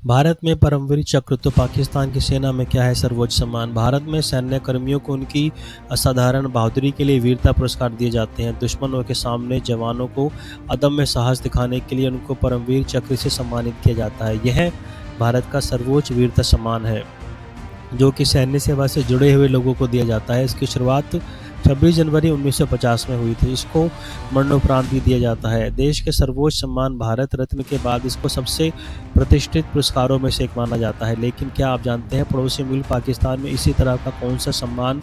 भारत में परमवीर चक्र तो पाकिस्तान की सेना में क्या है सर्वोच्च सम्मान। भारत में सैन्य कर्मियों को उनकी असाधारण बहादुरी के लिए वीरता पुरस्कार दिए जाते हैं। दुश्मनों के सामने जवानों को अदम्य साहस दिखाने के लिए उनको परमवीर चक्र से सम्मानित किया जाता है। यह भारत का सर्वोच्च वीरता सम्मान है जो कि सैन्य सेवा से जुड़े हुए लोगों को दिया जाता है। इसकी शुरुआत 26 जनवरी 1950 में हुई थी। इसको मरणोपरांत भी दिया जाता है। देश के सर्वोच्च सम्मान भारत रत्न के बाद इसको सबसे प्रतिष्ठित पुरस्कारों में से एक माना जाता है। लेकिन क्या आप जानते हैं पड़ोसी मुल्क पाकिस्तान में इसी तरह का कौन सा सम्मान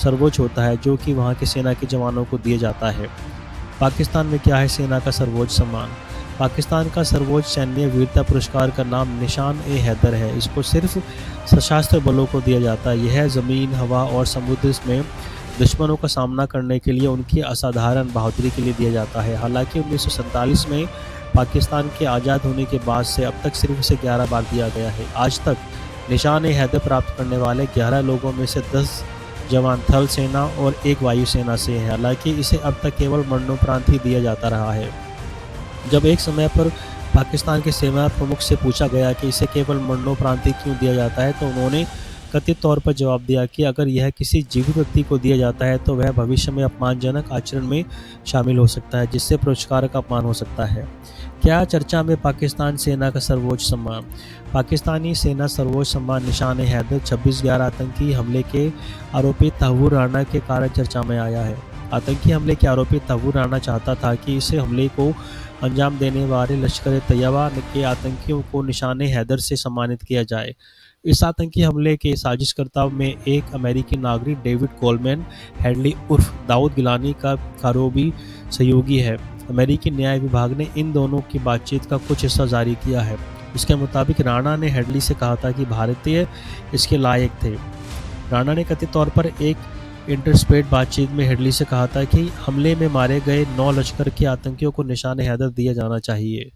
सर्वोच्च होता है जो कि वहाँ की सेना के जवानों को दिया जाता है। पाकिस्तान में क्या है सेना का सर्वोच्च सम्मान। पाकिस्तान का सर्वोच्च सैन्य वीरता पुरस्कार का नाम निशान-ए-हैदर है। इसको सिर्फ सशस्त्र बलों को दिया जाता है। यह ज़मीन, हवा और समुद्र में दुश्मनों का सामना करने के लिए उनकी असाधारण बहादुरी के लिए दिया जाता है। हालांकि 1947 में पाकिस्तान के आज़ाद होने के बाद से अब तक सिर्फ इसे 11 बार दिया गया है। आज तक निशान-ए-हैदर प्राप्त करने वाले 11 लोगों में से 10 जवान थल सेना और 1 वायुसेना से हैं। हालांकि इसे अब तक केवल मरणोपरांत ही दिया जाता रहा है। जब एक समय पर पाकिस्तान के सेना प्रमुख से पूछा गया कि इसे केवल मरणोपरांत ही क्यों दिया जाता है तो उन्होंने कथित तौर पर जवाब दिया कि अगर यह किसी जीवित व्यक्ति को दिया जाता है तो वह भविष्य में अपमानजनक आचरण में शामिल हो सकता है जिससे पुरस्कार का अपमान हो सकता है। क्या चर्चा में पाकिस्तान सेना का सर्वोच्च सम्मान। पाकिस्तानी सेना सर्वोच्च सम्मान निशान-ए-हैदर 26/11 आतंकी हमले के आरोपी तहव्वुर राना के कारण चर्चा में आया है। आतंकी हमले के आरोपी तहव्वुर राना चाहता था कि इस हमले को अंजाम देने वाले लश्कर-ए-तैयबा के आतंकियों को निशान-ए-हैदर से सम्मानित किया जाए। इस आतंकी हमले के साजिशकर्ताओं में एक अमेरिकी नागरिक डेविड कोलमैन हेडली उर्फ दाऊद गिलानी का कारोबी सहयोगी है। अमेरिकी न्याय विभाग ने इन दोनों की बातचीत का कुछ हिस्सा जारी किया है। इसके मुताबिक राणा ने हेडली से कहा था कि भारतीय इसके लायक थे। राणा ने कथित तौर पर एक इंटरस्टेट बातचीत में हेडली से कहा था कि हमले में मारे गए 9 लश्कर के आतंकियों को निशान-ए-हैदर दिया जाना चाहिए।